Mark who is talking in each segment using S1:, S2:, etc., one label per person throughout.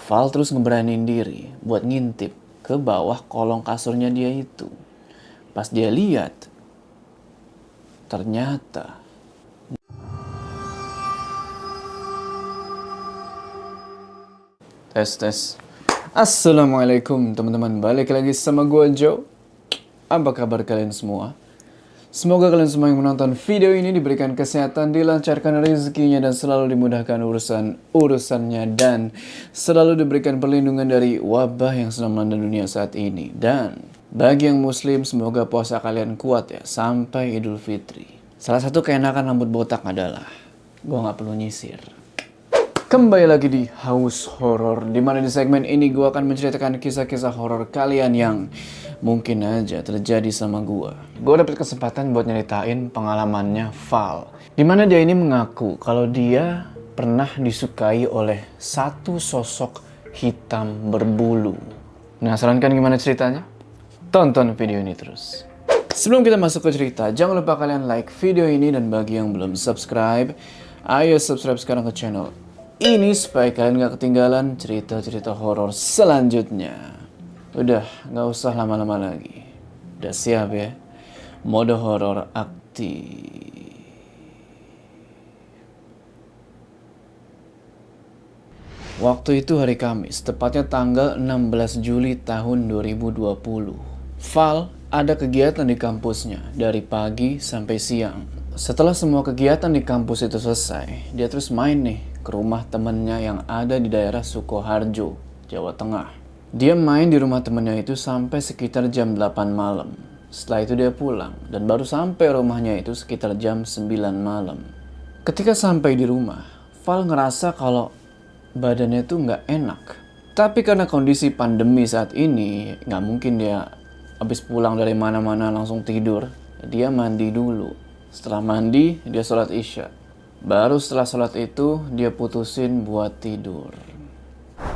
S1: Val terus ngeberanin diri buat ngintip ke bawah kolong kasurnya dia itu. Pas dia lihat, ternyata tes. Assalamualaikum teman-teman, balik lagi sama gue Joe. Apa kabar kalian semua? Semoga kalian semua yang menonton video ini diberikan kesehatan, dilancarkan rezekinya, dan selalu dimudahkan urusannya, dan selalu diberikan perlindungan dari wabah yang sedang melanda dunia saat ini. Dan bagi yang muslim, semoga puasa kalian kuat ya sampai Idul Fitri. Salah satu keenakan rambut botak adalah gue gak perlu nyisir. Kembali lagi di House Horror, dimana di segmen ini gue akan menceritakan kisah-kisah horor kalian yang mungkin aja terjadi sama gue. Gue dapet kesempatan buat nyeritain pengalamannya Val, dimana dia ini mengaku kalau dia pernah disukai oleh satu sosok hitam berbulu. Penasaran kan gimana ceritanya? Tonton video ini terus. Sebelum kita masuk ke cerita, jangan lupa kalian like video ini, dan bagi yang belum subscribe, ayo subscribe sekarang ke channel ini supaya kalian gak ketinggalan cerita-cerita horor selanjutnya. Udah, gak usah lama-lama lagi. Udah siap ya? Mode horor aktif. Waktu itu hari Kamis, tepatnya tanggal 16 Juli tahun 2020. Val ada kegiatan di kampusnya dari pagi sampai siang. Setelah semua kegiatan di kampus itu selesai, dia terus main nih ke rumah temennya yang ada di daerah Sukoharjo, Jawa Tengah. Dia main di rumah temennya itu sampai sekitar jam 8 malam. Setelah itu dia pulang, dan baru sampai rumahnya itu sekitar jam 9 malam. Ketika sampai di rumah, Val ngerasa kalau badannya itu nggak enak. Tapi karena kondisi pandemi saat ini, nggak mungkin dia habis pulang dari mana-mana langsung tidur. Dia mandi dulu. Setelah mandi, dia sholat isya. Baru setelah sholat itu, dia putusin buat tidur.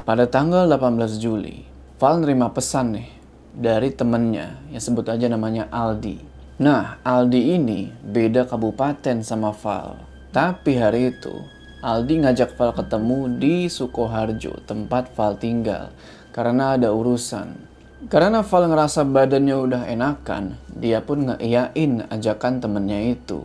S1: Pada tanggal 18 Juli, Val nerima pesan nih dari temennya yang sebut aja namanya Aldi. Nah, Aldi ini beda kabupaten sama Val. Tapi hari itu, Aldi ngajak Val ketemu di Sukoharjo, tempat Val tinggal, karena ada urusan. Karena Val ngerasa badannya udah enakan, dia pun ngeiyain ajakan temennya itu.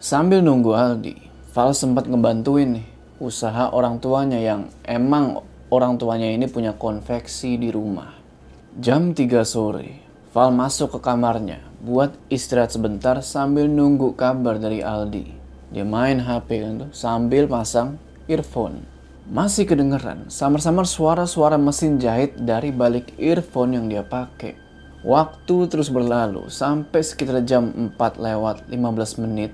S1: Sambil nunggu Aldi, Val sempat ngebantuin nih usaha orang tuanya yang emang orang tuanya ini punya konveksi di rumah. Jam 3 sore, Val masuk ke kamarnya buat istirahat sebentar sambil nunggu kabar dari Aldi. Dia main HP kan tuh sambil pasang earphone. Masih kedengeran samar-samar suara-suara mesin jahit dari balik earphone yang dia pakai. Waktu terus berlalu sampai sekitar jam 4 lewat 15 menit.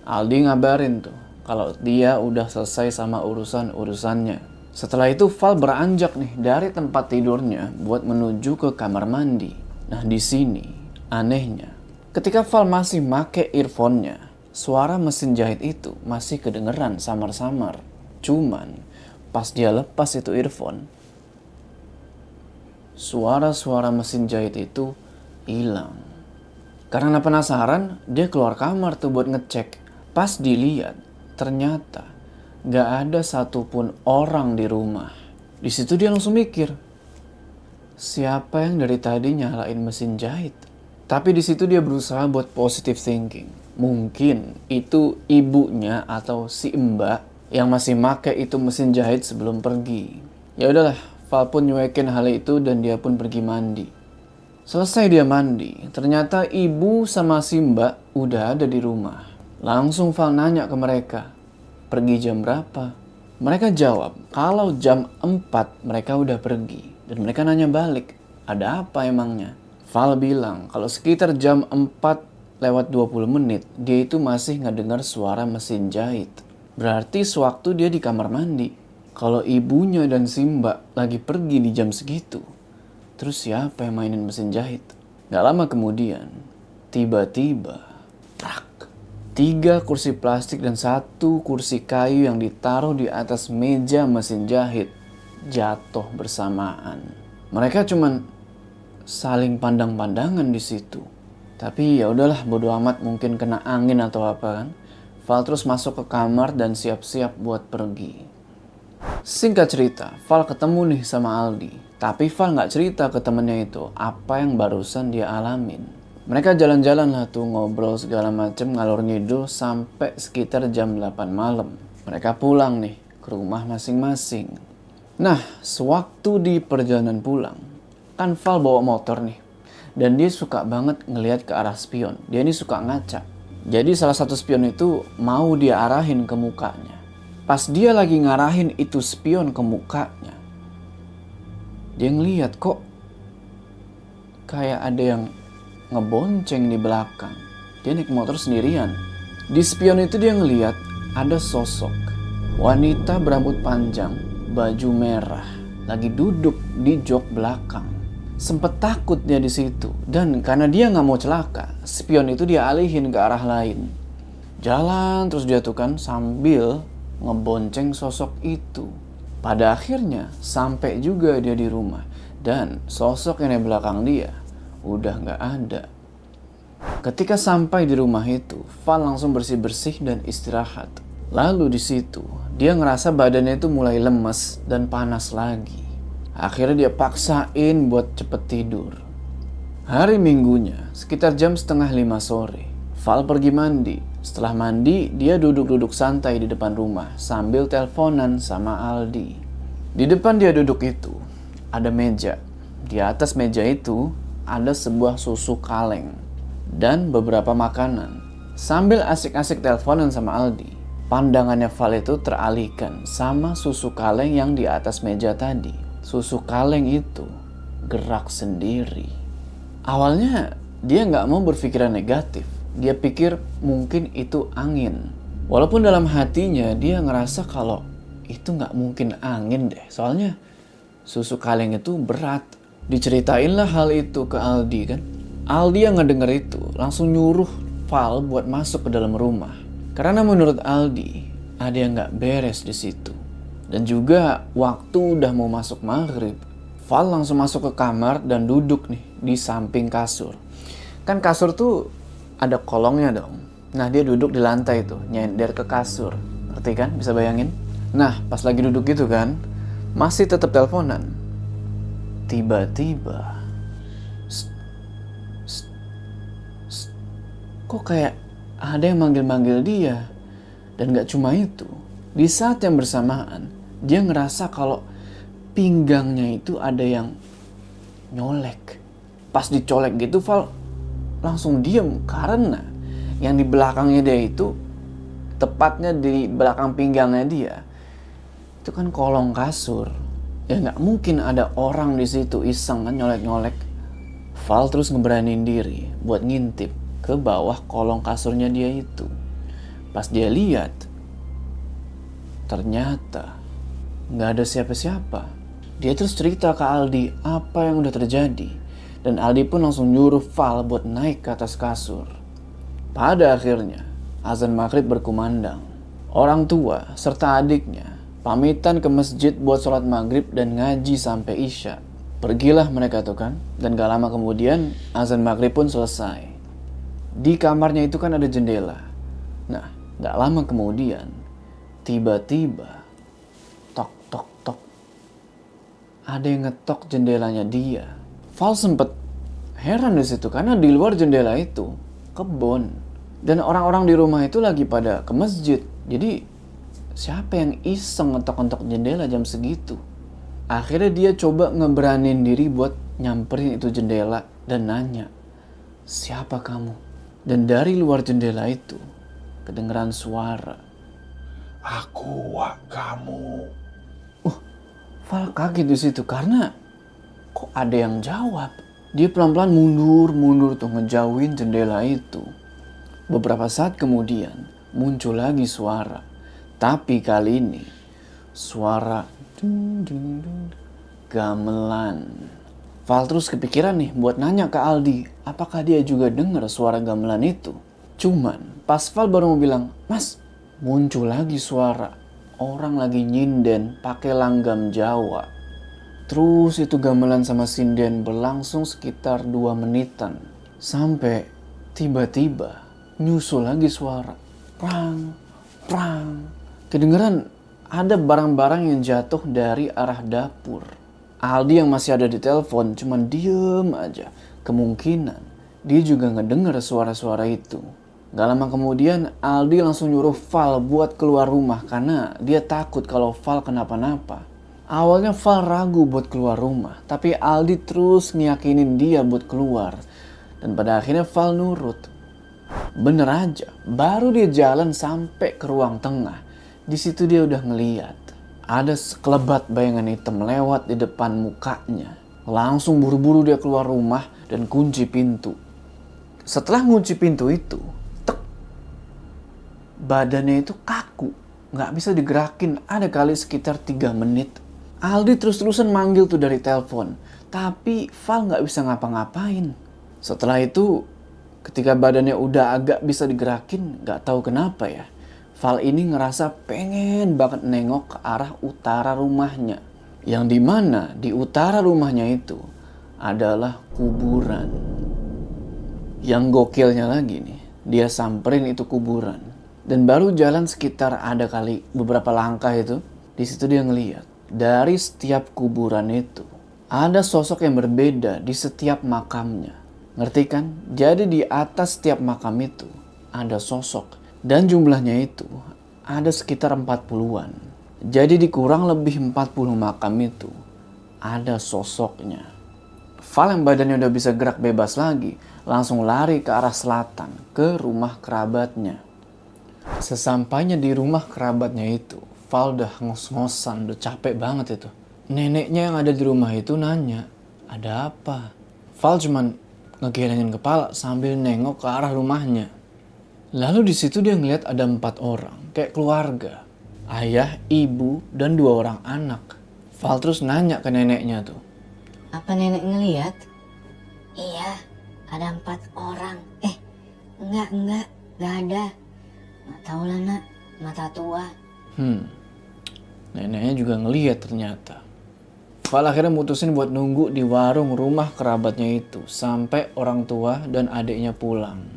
S1: Aldi ngabarin tuh kalau dia udah selesai sama urusan-urusannya. Setelah itu Val beranjak nih dari tempat tidurnya buat menuju ke kamar mandi. Nah di sini anehnya, ketika Val masih make earphone-nya, suara mesin jahit itu masih kedengeran samar-samar. Cuman pas dia lepas itu earphone, suara-suara mesin jahit itu hilang. Karena penasaran, dia keluar kamar tuh buat ngecek. Pas dilihat, ternyata gak ada satupun orang di rumah. Di situ dia langsung mikir, siapa yang dari tadi nyalain mesin jahit? Tapi di situ dia berusaha buat positive thinking. Mungkin itu ibunya atau si mbak yang masih make itu mesin jahit sebelum pergi. Ya udahlah, Val pun nyuekin hal itu dan dia pun pergi mandi. Selesai dia mandi, ternyata ibu sama si mbak udah ada di rumah. Langsung Val nanya ke mereka, pergi jam berapa? Mereka jawab kalau jam 4 mereka udah pergi. Dan mereka nanya balik, ada apa emangnya? Val bilang kalau sekitar jam 4 lewat 20 menit dia itu masih ngedengar suara mesin jahit. Berarti sewaktu dia di kamar mandi. Kalau ibunya dan si mbak lagi pergi di jam segitu, terus siapa yang mainin mesin jahit? Gak lama kemudian, tiba-tiba, prak, 3 kursi plastik dan 1 kursi kayu yang ditaruh di atas meja mesin jahit jatuh bersamaan. Mereka cuman saling pandang-pandangan di situ. Tapi ya udahlah, bodo amat, mungkin kena angin atau apa kan. Val terus masuk ke kamar dan siap-siap buat pergi. Singkat cerita, Val ketemu nih sama Aldi. Tapi Val nggak cerita ke temennya itu apa yang barusan dia alamin. Mereka jalan-jalan lah tuh, ngobrol segala macem ngalor ngidul sampai sekitar jam 8 malam. Mereka pulang nih ke rumah masing-masing. Nah, sewaktu di perjalanan pulang, kan Val bawa motor nih. Dan dia suka banget ngelihat ke arah spion. Dia ini suka ngaca. Jadi salah satu spion itu mau dia arahin ke mukanya. Pas dia lagi ngarahin itu spion ke mukanya, dia ngeliat kok kayak ada yang ngebonceng di belakang. Dia naik motor sendirian. Di spion itu dia ngeliat ada sosok wanita berambut panjang, baju merah, lagi duduk di jok belakang. Sempet takut dia di situ, dan karena dia nggak mau celaka, spion itu dia alihin ke arah lain. Jalan terus dia tuh kan sambil ngebonceng sosok itu. Pada akhirnya sampai juga dia di rumah, dan sosok yang di belakang dia udah nggak ada. Ketika sampai di rumah itu, Val langsung bersih-bersih dan istirahat. Lalu di situ dia ngerasa badannya itu mulai lemes dan panas lagi. Akhirnya dia paksain buat cepet tidur. Hari Minggunya sekitar jam 4:30 sore, Val pergi mandi. Setelah mandi, dia duduk-duduk santai di depan rumah sambil teleponan sama Aldi. Di depan dia duduk itu, ada meja. Di atas meja itu, ada sebuah susu kaleng dan beberapa makanan. Sambil asik-asik teleponan sama Aldi, pandangannya Val itu teralihkan sama susu kaleng yang di atas meja tadi. Susu kaleng itu gerak sendiri. Awalnya, dia nggak mau berpikiran negatif. Dia pikir mungkin itu angin. Walaupun dalam hatinya dia ngerasa kalau itu nggak mungkin angin deh. Soalnya susu kaleng itu berat. Diceritainlah hal itu ke Aldi kan. Aldi yang ngedenger itu langsung nyuruh Val buat masuk ke dalam rumah. Karena menurut Aldi ada yang nggak beres di situ. Dan juga waktu udah mau masuk maghrib, Val langsung masuk ke kamar dan duduk nih di samping kasur. Kan kasur tuh ada kolongnya dong. Nah, dia duduk di lantai tuh, nyender ke kasur. Ngerti kan? Bisa bayangin? Nah, pas lagi duduk gitu kan, masih tetap teleponan. Tiba-tiba, kok kayak ada yang manggil-manggil dia. Dan gak cuma itu, di saat yang bersamaan, dia ngerasa kalau pinggangnya itu ada yang nyolek. Pas dicolek gitu, Val langsung diem karena yang di belakangnya dia itu, tepatnya di belakang pinggangnya dia, itu kan kolong kasur. Ya nggak mungkin ada orang di situ iseng kan nyolek-nyolek. Val terus ngeberanin diri buat ngintip ke bawah kolong kasurnya dia itu. Pas dia lihat, ternyata nggak ada siapa-siapa. Dia terus cerita ke Aldi apa yang udah terjadi. Dan Aldi pun langsung nyuruh Val buat naik ke atas kasur. Pada akhirnya, azan maghrib berkumandang. Orang tua serta adiknya pamitan ke masjid buat sholat maghrib dan ngaji sampai isya. Pergilah mereka tuh kan. Dan gak lama kemudian, azan maghrib pun selesai. Di kamarnya itu kan ada jendela. Nah, gak lama kemudian, tiba-tiba, tok tok tok, ada yang ngetok jendelanya dia. Val sempet heran di situ karena di luar jendela itu kebun dan orang-orang di rumah itu lagi pada ke masjid. Jadi siapa yang iseng ngetok-ngetok jendela jam segitu? Akhirnya dia coba ngeberanin diri buat nyamperin itu jendela dan nanya, "Siapa kamu?" Dan dari luar jendela itu kedengeran suara,
S2: "Aku, kamu."
S1: Val kaget di situ karena kok ada yang jawab. Dia pelan-pelan mundur tuh ngejauhin jendela itu. Beberapa saat kemudian muncul lagi suara. Tapi kali ini suara gamelan. Val terus kepikiran nih buat nanya ke Aldi apakah dia juga dengar suara gamelan itu. Cuman pas Val baru mau bilang, "Mas," muncul lagi suara orang lagi nyinden pakai langgam Jawa. Terus itu gamelan sama sinden berlangsung sekitar 2 menitan. Sampai tiba-tiba nyusul lagi suara. Prang, prang. Kedengeran ada barang-barang yang jatuh dari arah dapur. Aldi yang masih ada di telepon cuman diem aja. Kemungkinan dia juga ngedenger suara-suara itu. Gak lama kemudian Aldi langsung nyuruh Val buat keluar rumah karena dia takut kalau Val kenapa-napa. Awalnya Val ragu buat keluar rumah, tapi Aldi terus ngiyakinin dia buat keluar. Dan pada akhirnya Val nurut. Bener aja, baru dia jalan sampai ke ruang tengah. Di situ dia udah ngeliat ada sekelebat bayangan hitam lewat di depan mukanya. Langsung buru-buru dia keluar rumah dan kunci pintu. Setelah ngunci pintu itu, tek, badannya itu kaku, nggak bisa digerakin. Ada kali sekitar 3 menit. Aldi terus-terusan manggil tuh dari telepon, tapi Val nggak bisa ngapa-ngapain. Setelah itu, ketika badannya udah agak bisa digerakin, nggak tahu kenapa ya, Val ini ngerasa pengen banget nengok ke arah utara rumahnya. Yang dimana di utara rumahnya itu adalah kuburan. Yang gokilnya lagi nih, dia samperin itu kuburan. Dan baru jalan sekitar ada kali beberapa langkah itu, di situ dia ngeliat. Dari setiap kuburan itu, ada sosok yang berbeda di setiap makamnya. Ngerti kan? Jadi di atas setiap makam itu ada sosok. Dan jumlahnya itu ada sekitar 40-an. Jadi di kurang lebih 40 makam itu ada sosoknya. Val yang badannya udah bisa gerak bebas lagi langsung lari ke arah selatan ke rumah kerabatnya. Sesampainya di rumah kerabatnya itu, Val udah ngos-ngosan, udah capek banget itu. Neneknya yang ada di rumah itu nanya, ada apa? Val cuman ngegelengin kepala sambil nengok ke arah rumahnya. Lalu di situ dia ngeliat ada 4 orang, kayak keluarga. Ayah, ibu, dan 2 orang anak. Val terus nanya ke neneknya tuh.
S3: Apa nenek ngeliat? Iya, ada 4 orang. Enggak ada. Nggak tahu lah nak, mata tua.
S1: Neneknya juga ngeliat ternyata. Val akhirnya mutusin buat nunggu di warung rumah kerabatnya itu sampai orang tua dan adiknya pulang.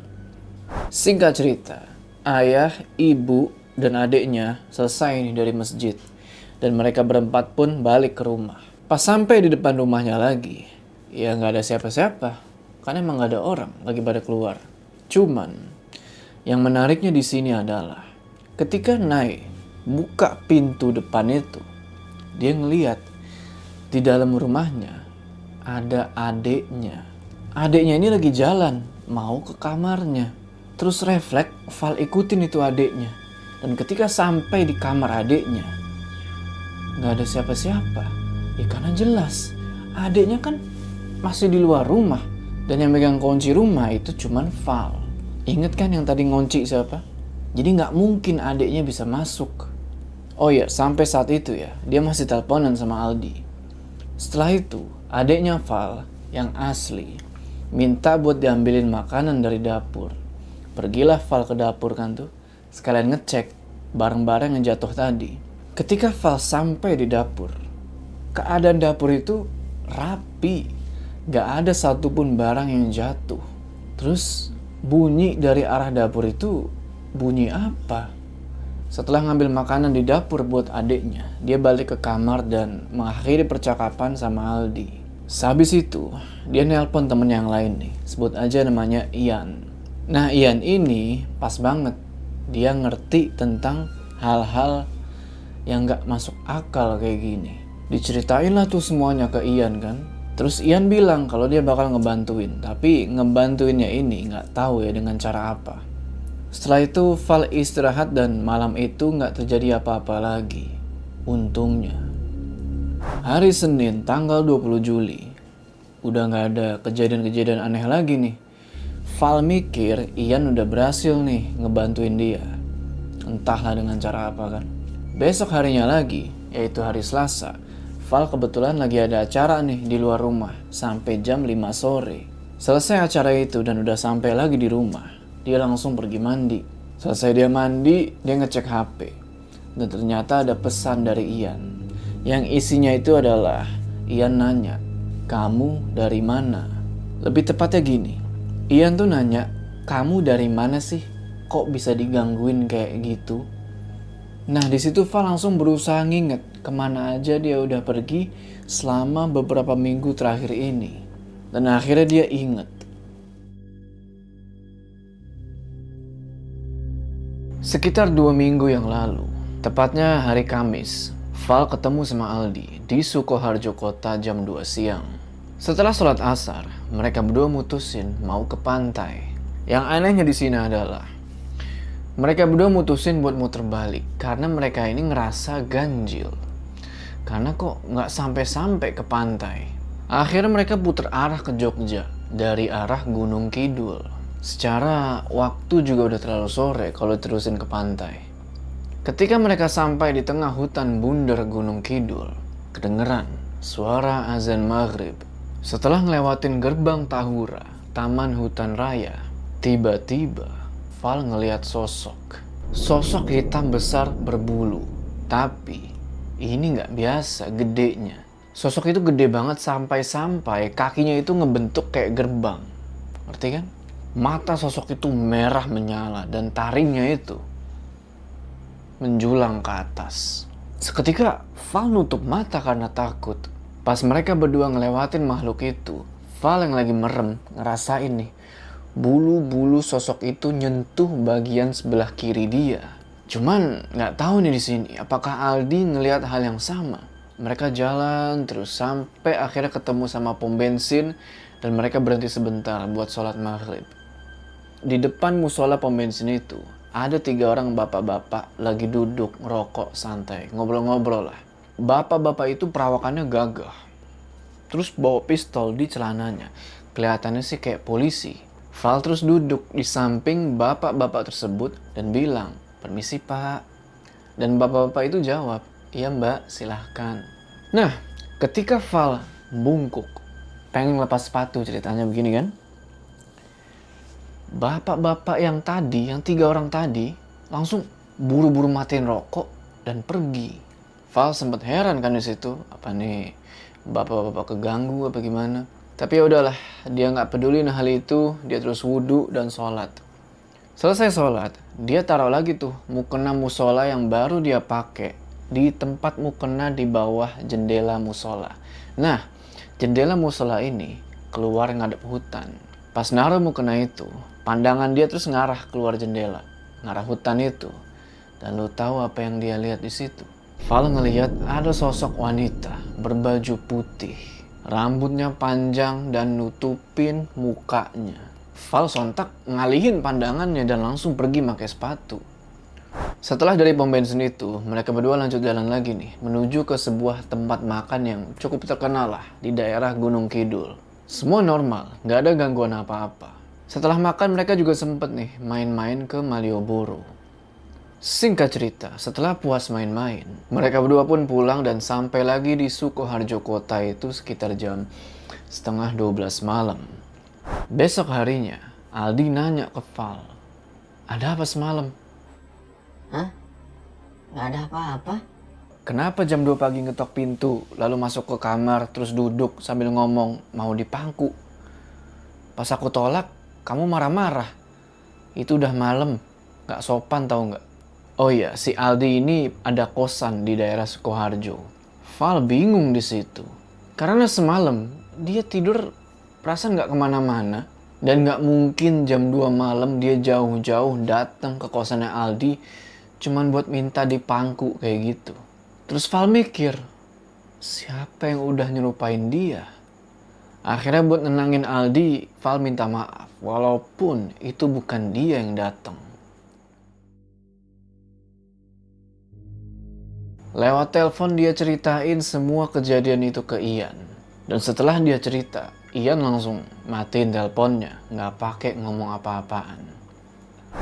S1: Singkat cerita, ayah, ibu, dan adiknya selesai nih dari masjid. Dan mereka berempat pun balik ke rumah. Pas sampai di depan rumahnya lagi, ya nggak ada siapa-siapa. Karena emang nggak ada orang lagi pada keluar. Cuman, yang menariknya di sini adalah ketika Nai buka pintu depan itu, dia ngeliat di dalam rumahnya ada adiknya. Adiknya ini lagi jalan, mau ke kamarnya. Terus refleks, Val ikutin itu adiknya. Dan ketika sampai di kamar adiknya, nggak ada siapa-siapa. Ya karena jelas, adiknya kan masih di luar rumah. Dan yang megang kunci rumah itu cuman Val. Ingat kan yang tadi ngunci siapa? Jadi nggak mungkin adiknya bisa masuk. Oh iya, sampai saat itu ya, dia masih teleponan sama Aldi. Setelah itu, adiknya Val yang asli minta buat diambilin makanan dari dapur. Pergilah Val ke dapur kan tuh, sekalian ngecek barang-barang yang jatuh tadi. Ketika Val sampai di dapur, keadaan dapur itu rapi. Gak ada satupun barang yang jatuh. Terus bunyi dari arah dapur itu bunyi apa? Setelah ngambil makanan di dapur buat adiknya, dia balik ke kamar dan mengakhiri percakapan sama Aldi. Sehabis itu, dia nelpon temen yang lain nih, sebut aja namanya Ian. Nah Ian ini pas banget, dia ngerti tentang hal-hal yang gak masuk akal kayak gini. Diceritain lah tuh semuanya ke Ian kan. Terus Ian bilang kalau dia bakal ngebantuin, tapi ngebantuinnya ini gak tahu ya dengan cara apa. Setelah itu Val istirahat dan malam itu gak terjadi apa-apa lagi. Untungnya. Hari Senin tanggal 20 Juli. Udah gak ada kejadian-kejadian aneh lagi nih. Val mikir Ian udah berhasil nih ngebantuin dia. Entahlah dengan cara apa kan. Besok harinya lagi, yaitu hari Selasa, Val kebetulan lagi ada acara nih di luar rumah sampai jam 5 sore. Selesai acara itu dan udah sampai lagi di rumah, dia langsung pergi mandi. Selesai dia mandi, dia ngecek HP. Dan ternyata ada pesan dari Ian. Yang isinya itu adalah, Ian nanya, kamu dari mana? Lebih tepatnya gini, Ian tuh nanya, kamu dari mana sih? Kok bisa digangguin kayak gitu? Nah di situ Val langsung berusaha nginget kemana aja dia udah pergi selama beberapa minggu terakhir ini. Dan akhirnya dia inget. Sekitar 2 minggu yang lalu, tepatnya hari Kamis, Val ketemu sama Aldi di Sukoharjo Kota jam 2 siang. Setelah sholat asar, mereka berdua mutusin mau ke pantai. Yang anehnya di sini adalah mereka berdua mutusin buat muter balik karena mereka ini ngerasa ganjil. Karena kok nggak sampai-sampai ke pantai. Akhirnya mereka putar arah ke Jogja dari arah Gunung Kidul. Secara waktu juga udah terlalu sore kalau terusin ke pantai. Ketika mereka sampai di tengah hutan bundar Gunung Kidul, kedengeran suara azan maghrib. Setelah ngelewatin gerbang Tahura, Taman Hutan Raya, tiba-tiba Val ngelihat sosok. Sosok hitam besar berbulu. Tapi ini nggak biasa gedenya. Sosok itu gede banget sampai-sampai kakinya itu ngebentuk kayak gerbang. Ngerti kan? Mata sosok itu merah menyala dan taringnya itu menjulang ke atas. Seketika Val nutup mata karena takut. Pas mereka berdua ngelewatin makhluk itu, Val yang lagi merem ngerasain nih bulu-bulu sosok itu nyentuh bagian sebelah kiri dia. Cuman nggak tahu nih di sini apakah Aldi ngelihat hal yang sama. Mereka jalan terus sampai akhirnya ketemu sama pom bensin dan mereka berhenti sebentar buat sholat maghrib. Di depan musola pom bensin itu ada 3 orang bapak-bapak lagi duduk ngerokok santai, ngobrol-ngobrol lah. Bapak-bapak itu perawakannya gagah. Terus bawa pistol di celananya. Kelihatannya sih kayak polisi. Val terus duduk di samping bapak-bapak tersebut dan bilang, "Permisi pak." Dan bapak-bapak itu jawab, "Iya mbak, silahkan." Nah, ketika Val bungkuk, pengen lepas sepatu ceritanya begini kan. Bapak-bapak yang tadi, yang 3 orang tadi, langsung buru-buru matiin rokok dan pergi. Val sempat heran kan di situ, apa nih bapak-bapak keganggu apa gimana? Tapi ya udahlah, dia nggak peduli hal itu, dia terus wudhu dan sholat. Selesai sholat, dia taruh lagi tuh mukena musola yang baru dia pakai di tempat mukena di bawah jendela musola. Nah, jendela musola ini keluar ngadep hutan. Pas naruh mukena itu, pandangan dia terus ngarah keluar jendela, ngarah hutan itu. Dan lu tahu apa yang dia lihat di situ? Val ngelihat ada sosok wanita berbaju putih, rambutnya panjang dan nutupin mukanya. Val sontak ngalihin pandangannya dan langsung pergi pakai sepatu. Setelah dari pom bensin itu, mereka berdua lanjut jalan lagi nih, menuju ke sebuah tempat makan yang cukup terkenal lah di daerah Gunung Kidul. Semua normal, nggak ada gangguan apa-apa. Setelah makan mereka juga sempet nih main-main ke Malioboro. Singkat cerita, setelah puas main-main, mereka berdua pun pulang dan sampai lagi di Sukoharjo Kota itu sekitar jam setengah 12 malam. Besok harinya, Aldi nanya ke Val, "Ada apa semalam?"
S3: Hah? Gak ada apa-apa?
S1: "Kenapa jam 2 pagi ngetok pintu, lalu masuk ke kamar, terus duduk sambil ngomong mau dipangku? Pas aku tolak, kamu marah-marah. Itu udah malam, gak sopan tau gak?" Oh iya, si Aldi ini ada kosan di daerah Sukoharjo. Val bingung di situ. Karena semalam dia tidur perasaan gak kemana-mana. Dan gak mungkin jam 2 malam dia jauh-jauh datang ke kosannya Aldi cuman buat minta dipangku kayak gitu. Terus Val mikir, siapa yang udah nyerupain dia? Akhirnya buat nenangin Aldi, Val minta maaf walaupun itu bukan dia yang datang. Lewat telepon dia ceritain semua kejadian itu ke Ian. Dan setelah dia cerita, Ian langsung matiin teleponnya, nggak pakai ngomong apa-apaan.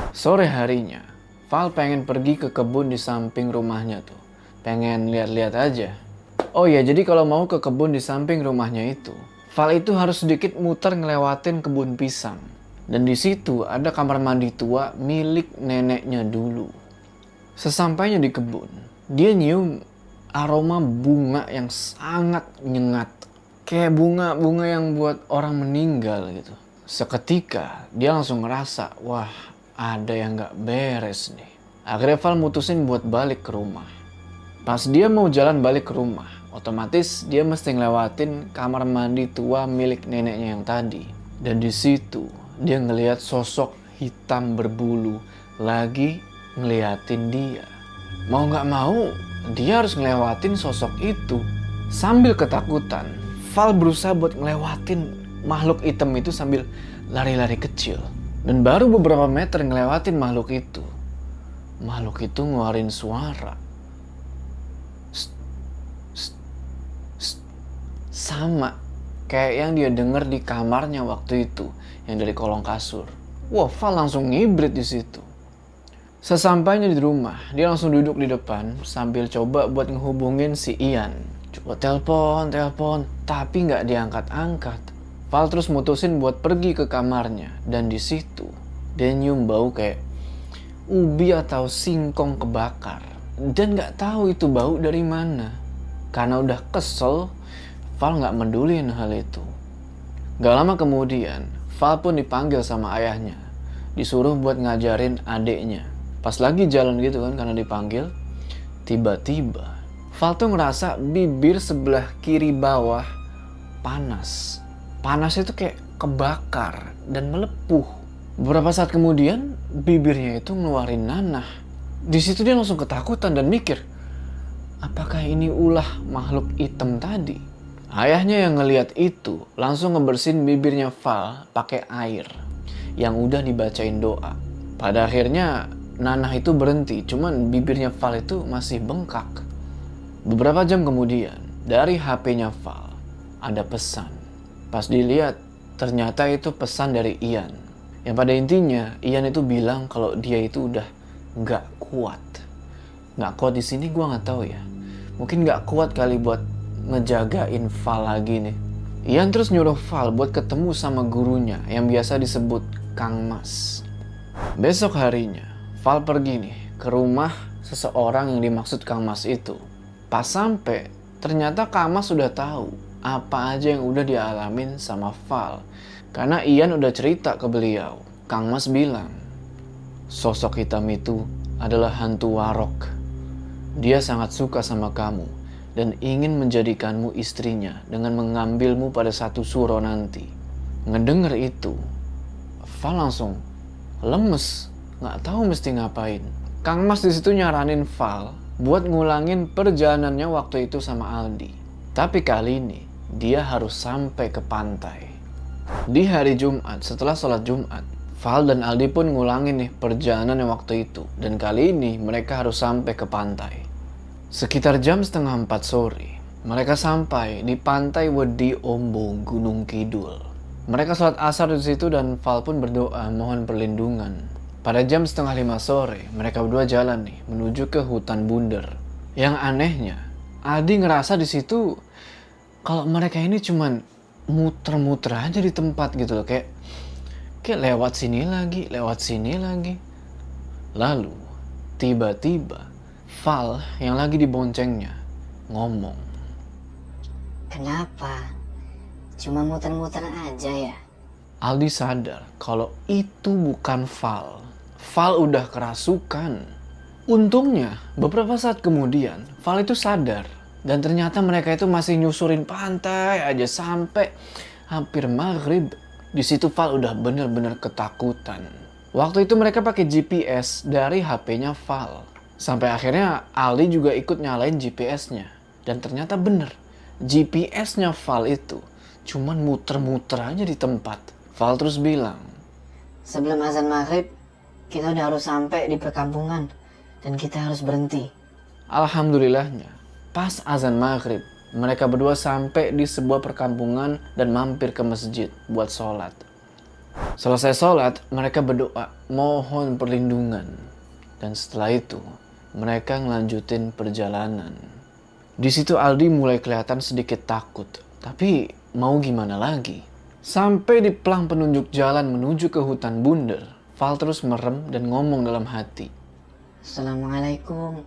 S1: Sore harinya, Val pengen pergi ke kebun di samping rumahnya tuh. Pengen lihat-lihat aja. Oh iya, jadi kalau mau ke kebun di samping rumahnya itu, Val itu harus sedikit muter ngelewatin kebun pisang. Dan di situ ada kamar mandi tua milik neneknya dulu. Sesampainya di kebun, dia nyium aroma bunga yang sangat nyengat. Kayak bunga-bunga yang buat orang meninggal gitu. Seketika dia langsung ngerasa, wah ada yang gak beres nih. Akhirnya Val mutusin buat balik ke rumah. Pas dia mau jalan balik ke rumah, otomatis dia mesti ngelewatin kamar mandi tua milik neneknya yang tadi. Dan di situ dia ngelihat sosok hitam berbulu lagi ngeliatin dia. Mau nggak mau, dia harus ngelewatin sosok itu. Sambil ketakutan, Val berusaha buat ngelewatin makhluk hitam itu sambil lari-lari kecil. Dan baru beberapa meter ngelewatin makhluk itu ngeluarin suara. Sama kayak yang dia denger di kamarnya waktu itu, yang dari kolong kasur. Wah, Val langsung ngibrit di situ. Sesampainya di rumah, dia langsung duduk di depan sambil coba buat ngehubungin si Ian. Coba telepon, tapi nggak diangkat-angkat. Val terus mutusin buat pergi ke kamarnya, dan di situ dia nyium bau kayak ubi atau singkong kebakar. Dan nggak tahu itu bau dari mana. Karena udah kesel, Val nggak medulin hal itu. Gak lama kemudian, Val pun dipanggil sama ayahnya. Disuruh buat ngajarin adeknya. Pas lagi jalan gitu kan karena dipanggil, tiba-tiba Val tuh ngerasa bibir sebelah kiri bawah panas. Panasnya tuh kayak kebakar dan melepuh. Beberapa saat kemudian, bibirnya itu ngeluarin nanah. Di situ dia langsung ketakutan dan mikir, apakah ini ulah makhluk hitam tadi? Ayahnya yang ngelihat itu langsung ngebersihin bibirnya Val pakai air yang udah dibacain doa. Pada akhirnya nanah itu berhenti, cuman bibirnya Val itu masih bengkak. Beberapa jam kemudian, dari HP-nya Val ada pesan. Pas dilihat, ternyata itu pesan dari Ian. Yang pada intinya, Ian itu bilang kalau dia itu udah nggak kuat. Nggak kuat di sini gue nggak tahu ya. Mungkin nggak kuat kali buat ngejagain Val lagi nih. Ian terus nyuruh Val buat ketemu sama gurunya yang biasa disebut Kang Mas. Besok harinya, Val pergi nih ke rumah seseorang yang dimaksud Kang Mas itu. Pas sampai, ternyata Kang Mas sudah tahu apa aja yang udah dialamin sama Val. Karena Ian udah cerita ke beliau. Kang Mas bilang, sosok hitam itu adalah hantu Warok. Dia sangat suka sama kamu dan ingin menjadikanmu istrinya dengan mengambilmu pada satu suro nanti. Ngedenger itu, Val langsung lemes, nggak tahu mesti ngapain. Kang Mas di situ nyaranin Val buat ngulangin perjalanannya waktu itu sama Aldi. Tapi kali ini dia harus sampai ke pantai. Di hari Jumat, setelah sholat Jumat, Val dan Aldi pun ngulangin nih perjalanan yang waktu itu. Dan kali ini mereka harus sampai ke pantai. Sekitar jam 3:30 sore, mereka sampai di pantai Wedi Ombo, Gunung Kidul. Mereka sholat asar di situ dan Val pun berdoa mohon perlindungan. Pada jam 4:30 sore, mereka berdua jalan nih menuju ke hutan Bunder. Yang anehnya, Aldi ngerasa di situ kalau mereka ini cuman muter-muter aja di tempat gitu loh, kayak lewat sini lagi. Lalu tiba-tiba Val yang lagi diboncengnya ngomong,
S3: Kenapa? Cuma muter-muter aja ya?
S1: Aldi sadar kalau itu bukan Val. Val udah kerasukan. Untungnya beberapa saat kemudian Val itu sadar. Dan ternyata mereka itu masih nyusurin pantai aja sampai hampir maghrib. Di situ Val udah bener-bener ketakutan. Waktu itu mereka pakai GPS dari HP-nya Val. Sampai akhirnya Aldi juga ikut nyalain GPS-nya. Dan ternyata bener, GPS-nya Val itu cuman muter-muter aja di tempat. Val terus bilang,
S3: Sebelum azan maghrib, kita udah harus sampai di perkampungan. Dan kita harus berhenti.
S1: alhamdulillahnya, pas azan maghrib, mereka berdua sampai di sebuah perkampungan dan mampir ke masjid buat sholat. Selesai sholat, mereka berdoa mohon perlindungan. Dan setelah itu, mereka ngelanjutin perjalanan. Di situ Aldi mulai kelihatan sedikit takut. Tapi mau gimana lagi? Sampai di pelang penunjuk jalan menuju ke hutan Bunder, Val terus merem dan ngomong dalam hati.
S3: Assalamualaikum.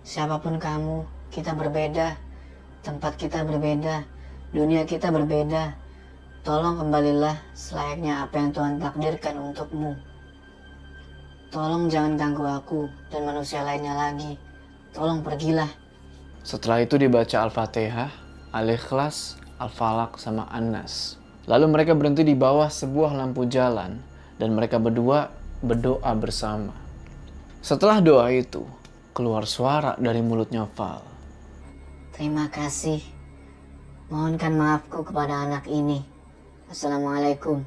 S3: Siapapun kamu, kita berbeda. Tempat kita berbeda. Dunia kita berbeda. Tolong kembalilah selayaknya apa yang Tuhan takdirkan untukmu. Tolong jangan ganggu aku dan manusia lainnya lagi. Tolong pergilah.
S1: Setelah itu dibaca Al-Fatihah, Al-Ikhlas, Al-Falaq, sama An-Nas. Lalu mereka berhenti di bawah sebuah lampu jalan dan mereka berdua berdoa bersama. Setelah doa itu, keluar suara dari mulutnya Val.
S3: Terima kasih. Mohonkan maafku kepada anak ini. Assalamualaikum.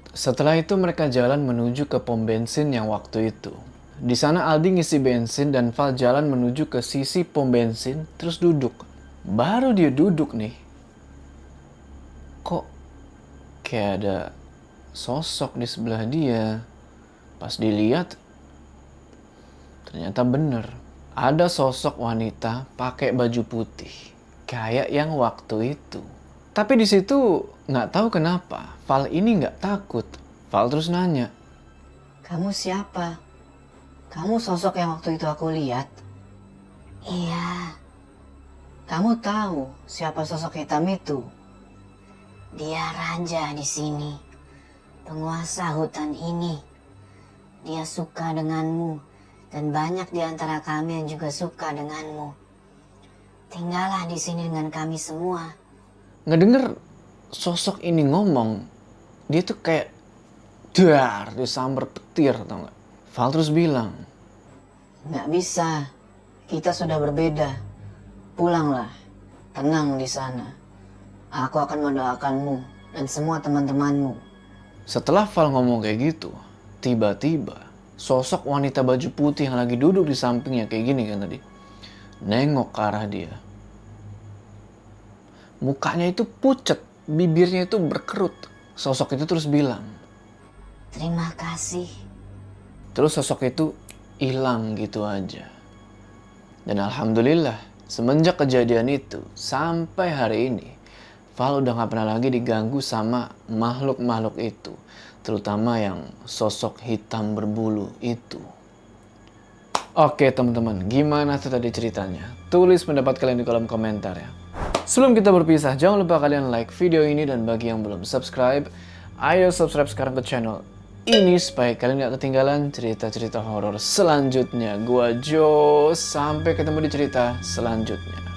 S1: Setelah itu mereka jalan menuju ke pom bensin yang waktu itu. Di sana Aldi ngisi bensin dan Val jalan menuju ke sisi pom bensin terus duduk. Baru dia duduk nih, kok kayak ada sosok di sebelah dia. Pas dilihat, ternyata bener. Ada sosok wanita pakai baju putih, kayak yang waktu itu. Tapi di situ nggak tahu kenapa Val ini nggak takut. Val terus nanya,
S3: Kamu siapa? Kamu sosok yang waktu itu aku lihat? Iya. Kamu tahu siapa sosok hitam itu? Dia raja di sini. Penguasa hutan ini. Dia suka denganmu. Dan banyak di antara kami yang juga suka denganmu. Tinggallah di sini dengan kami semua.
S1: ngedenger sosok ini ngomong, dia tuh kayak dar disamber petir, tau nggak? Val terus bilang,
S3: Nggak bisa. Kita sudah berbeda. Pulanglah. Tenang di sana. Aku akan mendoakanmu dan semua teman-temanmu.
S1: setelah Val ngomong kayak gitu, tiba-tiba sosok wanita baju putih yang lagi duduk di sampingnya kayak gini kan tadi, nengok ke arah dia. Mukanya itu pucet, bibirnya itu berkerut. Sosok itu terus bilang,
S3: Terima kasih.
S1: terus sosok itu hilang gitu aja. Dan alhamdulillah, semenjak kejadian itu sampai hari ini, Val udah gak pernah lagi diganggu sama makhluk-makhluk itu. Terutama yang sosok hitam berbulu itu. Oke teman-teman, gimana tuh tadi ceritanya? Tulis pendapat kalian di kolom komentar ya. Sebelum kita berpisah, jangan lupa kalian like video ini, dan bagi yang belum subscribe, ayo subscribe sekarang ke channel ini supaya kalian gak ketinggalan cerita-cerita horor selanjutnya. Gua Jo, sampai ketemu di cerita selanjutnya.